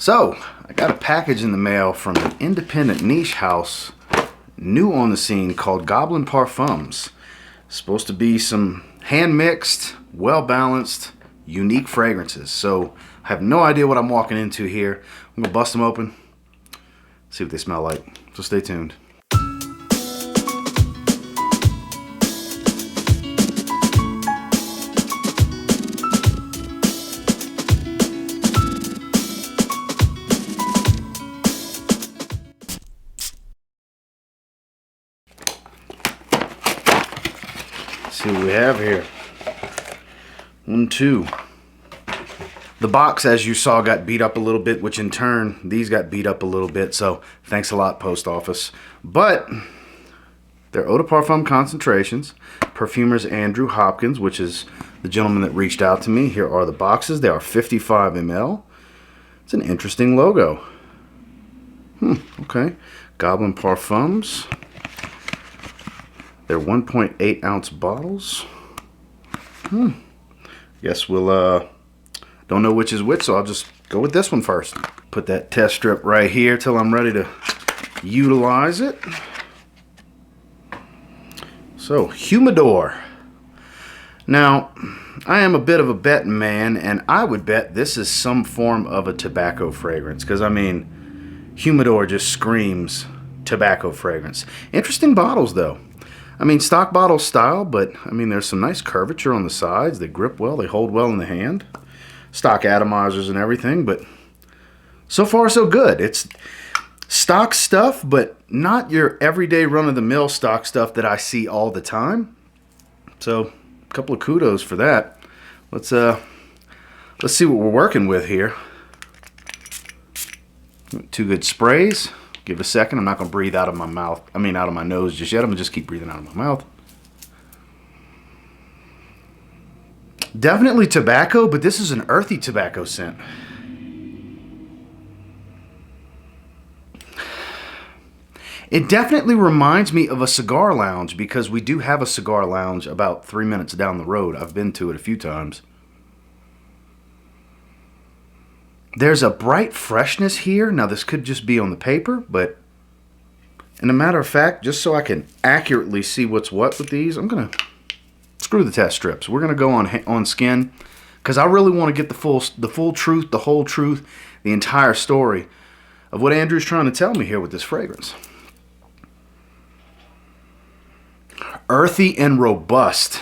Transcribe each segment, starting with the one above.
So, I got a package in the mail from an independent niche house, new on the scene, called Goblin Parfums. It's supposed to be some hand-mixed, well-balanced, unique fragrances. So, I have no idea what I'm walking into here. I'm gonna bust them open, see what they smell like. So stay tuned. See what we have here. 1, 2. The box, as you saw, got beat up a little bit, which in turn, these got beat up a little bit. So thanks a lot, post office. But they're eau de parfum concentrations. Perfumer's Andrew Hopkins, which is the gentleman that reached out to me. Here are the boxes. They are 55 ml. It's an interesting logo. Okay. Goblin Parfums. They're 1.8 ounce bottles. Guess we'll, don't know which is which, so I'll just go with this one first. Put that test strip right here till I'm ready to utilize it. So, Humidor. Now, I am a bit of a betting man, and I would bet this is some form of a tobacco fragrance, because I mean, Humidor just screams tobacco fragrance. Interesting bottles, though. I mean, stock bottle style, but I mean, there's some nice curvature on the sides. They grip well, they hold well in the hand. Stock atomizers and everything, but so far so good. It's stock stuff, but not your everyday run-of-the-mill stock stuff that I see all the time. So, a couple of kudos for that. Let's see what we're working with here. 2 good sprays. Give it a second. I'm not going to breathe out of my mouth. I mean, out of my nose just yet. I'm going to just keep breathing out of my mouth. Definitely tobacco, but this is an earthy tobacco scent. It definitely reminds me of a cigar lounge, because we do have a cigar lounge about 3 minutes down the road. I've been to it a few times. There's a bright freshness here. Now, this could just be on the paper, but in a matter of fact, just so I can accurately see what's what with these, I'm going to screw the test strips. We're going to go on skin, because I really want to get the full truth, the whole truth, the entire story of what Andrew's trying to tell me here with this fragrance. Earthy and robust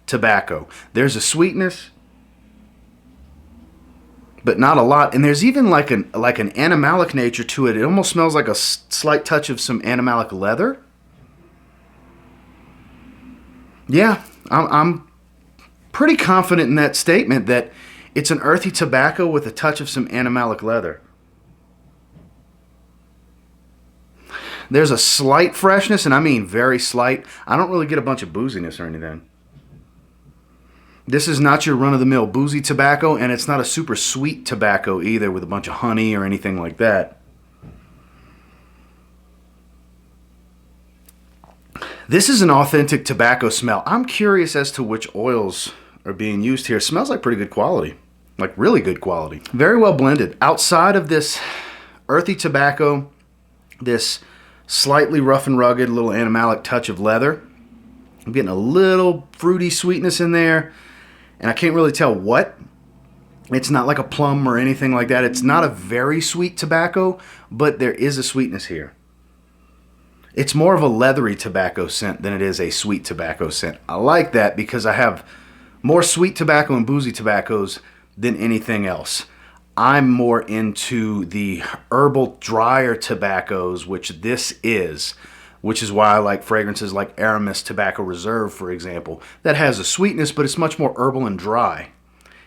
tobacco. There's a sweetness, but not a lot. And there's even like an animalic nature to it. It almost smells like a slight touch of some animalic leather. Yeah, I'm pretty confident in that statement that it's an earthy tobacco with a touch of some animalic leather. There's a slight freshness, and I mean very slight. I don't really get a bunch of booziness or anything. This is not your run-of-the-mill boozy tobacco, and it's not a super sweet tobacco either with a bunch of honey or anything like that. This is an authentic tobacco smell. I'm curious as to which oils are being used here. It smells like pretty good quality, like really good quality. Very well blended. Outside of this earthy tobacco, this slightly rough and rugged little animalic touch of leather, I'm getting a little fruity sweetness in there. And I can't really tell what. It's not like a plum or anything like that. It's not a very sweet tobacco, but there is a sweetness here. It's more of a leathery tobacco scent than it is a sweet tobacco scent. I like that because I have more sweet tobacco and boozy tobaccos than anything else. I'm more into the herbal, drier tobaccos, which this is. Which is why I like fragrances like Aramis Tobacco Reserve, for example. That has a sweetness, but it's much more herbal and dry.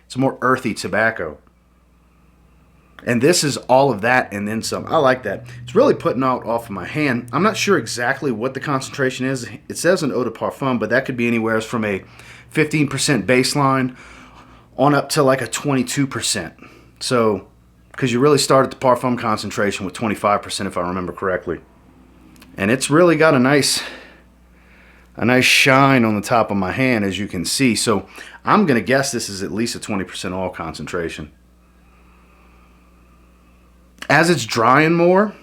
It's more earthy tobacco. And this is all of that and then some. I like that. It's really putting out off of my hand. I'm not sure exactly what the concentration is. It says an eau de parfum, but that could be anywhere from a 15% baseline on up to like a 22%. So, because you really start at the parfum concentration with 25%, if I remember correctly. And it's really got a nice shine on the top of my hand, as you can see. So I'm going to guess this is at least a 20% oil concentration. As it's drying more,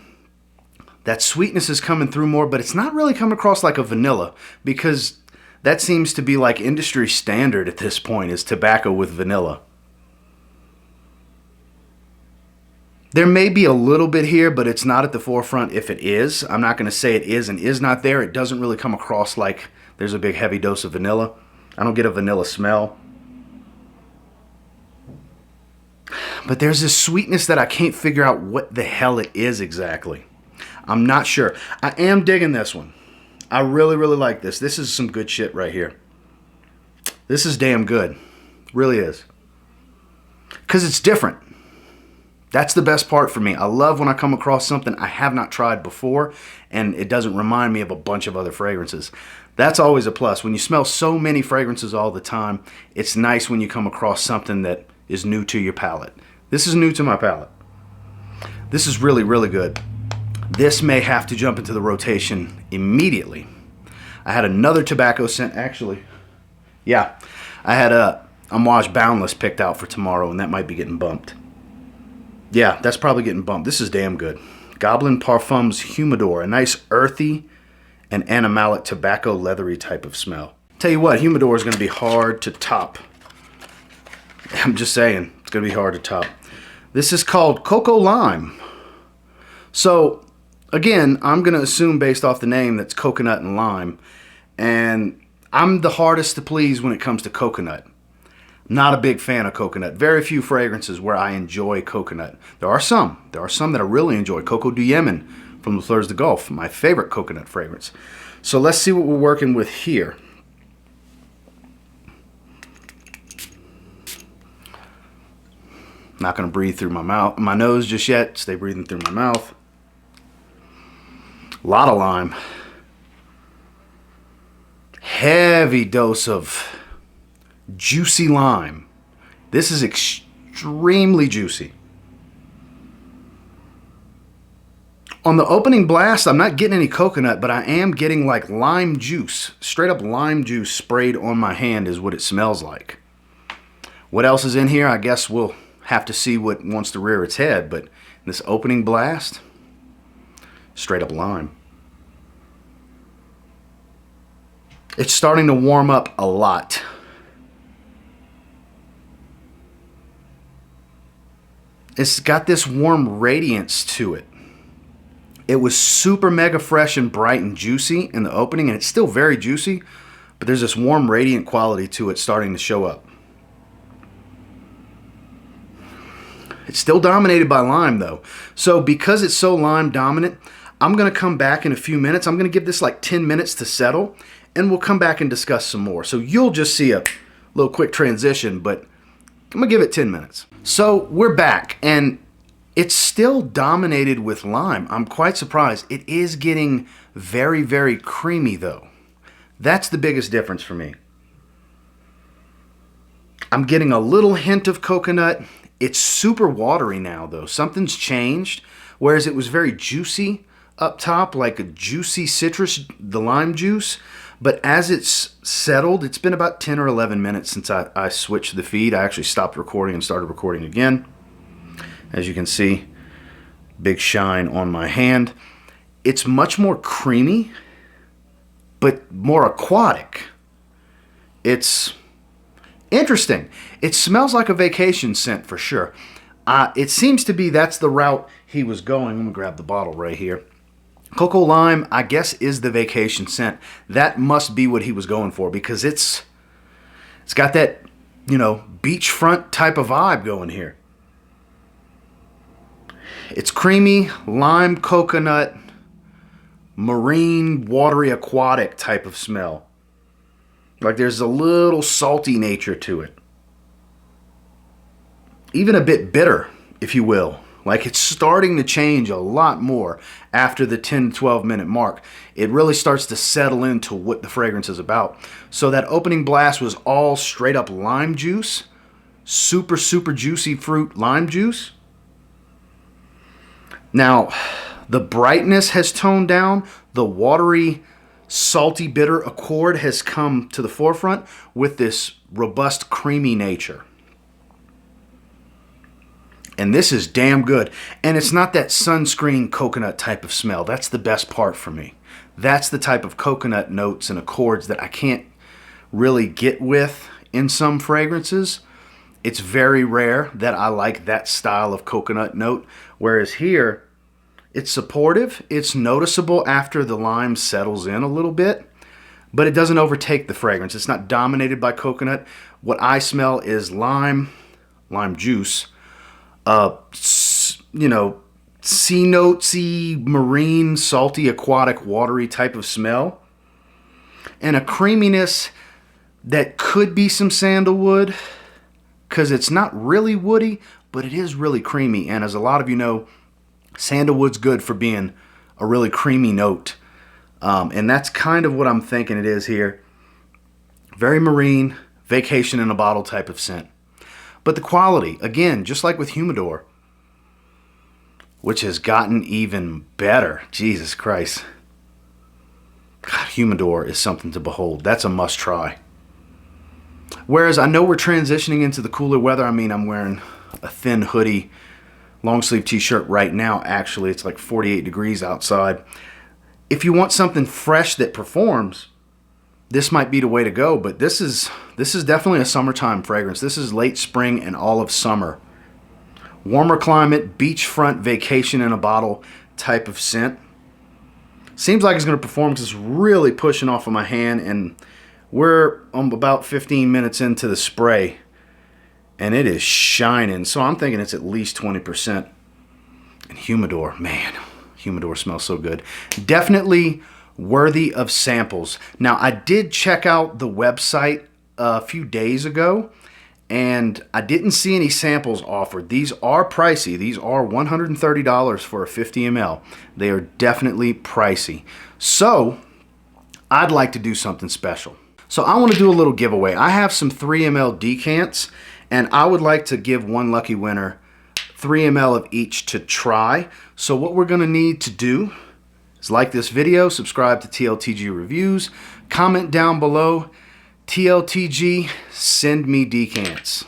that sweetness is coming through more, but it's not really coming across like a vanilla, because that seems to be like industry standard at this point, is tobacco with vanilla. There may be a little bit here, but it's not at the forefront if it is. I'm not going to say it is and is not there. It doesn't really come across like there's a big heavy dose of vanilla. I don't get a vanilla smell. But there's this sweetness that I can't figure out what the hell it is exactly. I'm not sure. I am digging this one. I really, really like this. This is some good shit right here. This is damn good. Really is. Because it's different. That's the best part for me. I love when I come across something I have not tried before and it doesn't remind me of a bunch of other fragrances. That's always a plus. When you smell so many fragrances all the time, it's nice when you come across something that is new to your palate. This is new to my palate. This is really, really good. This may have to jump into the rotation immediately. I had another tobacco scent, actually. Yeah, I had a Amouage Boundless picked out for tomorrow, and that might be getting bumped. Yeah, that's probably getting bumped. This is damn good. Goblin Parfums Humidor, a nice earthy and animalic tobacco leathery type of smell. Tell you what, Humidor is going to be hard to top. I'm just saying, it's going to be hard to top. This is called Coco Lime. So, again, I'm going to assume based off the name that's coconut and lime. And I'm the hardest to please when it comes to coconut. Not a big fan of coconut. Very few fragrances where I enjoy coconut. There are some. There are some that I really enjoy. Coco du Yemen from the Fleurs de Golf, my favorite coconut fragrance. So let's see what we're working with here. Not going to breathe through my nose just yet. Stay breathing through my mouth. A lot of lime. Heavy dose of juicy lime. This is extremely juicy. On the opening blast, I'm not getting any coconut, but I am getting like lime juice. Straight up lime juice sprayed on my hand is what it smells like. What else is in here? I guess we'll have to see what wants to rear its head, but in this opening blast, straight up lime. It's starting to warm up a lot. It's got this warm radiance to it. It was super mega fresh and bright and juicy in the opening, and it's still very juicy, but there's this warm radiant quality to it starting to show up. It's still dominated by lime though. So because it's so lime dominant, I'm going to come back in a few minutes. I'm going to give this like 10 minutes to settle, and we'll come back and discuss some more. So you'll just see a little quick transition, but I'm going to give it 10 minutes. So we're back, and it's still dominated with lime. I'm quite surprised. It is getting very, very creamy though. That's the biggest difference for me. I'm getting a little hint of coconut. It's super watery now though. Something's changed. Whereas it was very juicy up top, like a juicy citrus, the lime juice. But as it's settled, it's been about 10 or 11 minutes since I switched the feed. I actually stopped recording and started recording again. As you can see, big shine on my hand. It's much more creamy, but more aquatic. It's interesting. It smells like a vacation scent for sure. It seems to be that's the route he was going. Let me grab the bottle right here. Coco Lime, I guess, is the vacation scent. That must be what he was going for, because it's got that, you know, beachfront type of vibe going here. It's creamy, lime, coconut, marine, watery, aquatic type of smell. Like there's a little salty nature to it. Even a bit bitter, if you will. Like it's starting to change a lot more after the 10 to 12 minute mark. It really starts to settle into what the fragrance is about. So that opening blast was all straight up lime juice. Super, super juicy fruit lime juice. Now, the brightness has toned down. The watery, salty, bitter accord has come to the forefront with this robust, creamy nature. And this is damn good. And it's not that sunscreen coconut type of smell. That's the best part for me. That's the type of coconut notes and accords that I can't really get with in some fragrances. It's very rare that I like that style of coconut note. Whereas here, it's supportive. It's noticeable after the lime settles in a little bit, but it doesn't overtake the fragrance. It's not dominated by coconut. What I smell is lime juice, you know, sea notesy, marine, salty, aquatic, watery type of smell, and a creaminess that could be some sandalwood, because it's not really woody, but it is really creamy. And as a lot of you know, sandalwood's good for being a really creamy note. And that's kind of what I'm thinking it is here. Very marine, vacation in a bottle type of scent. But the quality, again, just like with Humidor, which has gotten even better. Jesus Christ. God, Humidor is something to behold. That's a must try. Whereas I know we're transitioning into the cooler weather. I mean, I'm wearing a thin hoodie, long sleeve t-shirt right now. Actually, it's like 48 degrees outside. If you want something fresh that performs, this might be the way to go. But this is definitely a summertime fragrance. This is late spring and all of summer. Warmer climate, beachfront vacation in a bottle type of scent. Seems like it's going to perform because it's really pushing off of my hand, and we're about 15 minutes into the spray, and it is shining. So I'm thinking it's at least 20%. And Humidor, man, Humidor smells so good. Definitely worthy of samples. Now, I did check out the website a few days ago, and I didn't see any samples offered. These are pricey. These are $130 for a 50 ml. They are definitely pricey. So I'd like to do something special. So I want to do a little giveaway. I have some 3 ml decants, and I would like to give one lucky winner 3 ml of each to try. So what we're going to need to do is like this video, subscribe to TLTG Reviews, comment down below, TLTG, send me decants.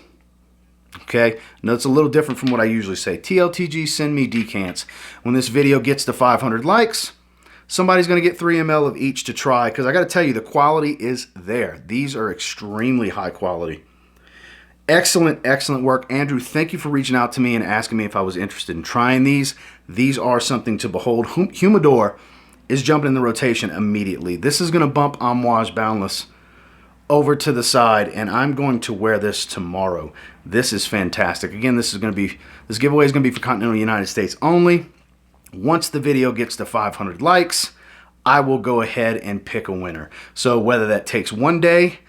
Okay, now it's a little different from what I usually say. TLTG, send me decants. When this video gets to 500 likes, somebody's going to get 3 ml of each to try, because I got to tell you, the quality is there. These are extremely high quality. Excellent, excellent work. Andrew, thank you for reaching out to me and asking me if I was interested in trying these. These are something to behold. Humidor is jumping in the rotation immediately. This is going to bump Amouage Boundless over to the side, and I'm going to wear this tomorrow. This is fantastic. Again, this giveaway is going to be for continental United States only. Once the video gets to 500 likes, I will go ahead and pick a winner. So whether that takes 1 day,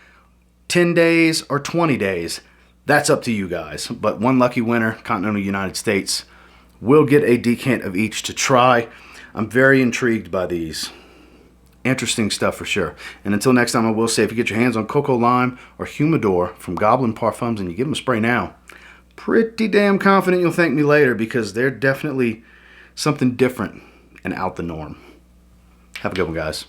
10 days, or 20 days, that's up to you guys. But one lucky winner, continental United States, will get a decant of each to try. I'm very intrigued by these. Interesting stuff for sure. And until next time, I will say, if you get your hands on Coco Lime or Humidor from Goblin Parfums and you give them a spray now, pretty damn confident you'll thank me later, because they're definitely something different and out the norm. Have a good one, guys.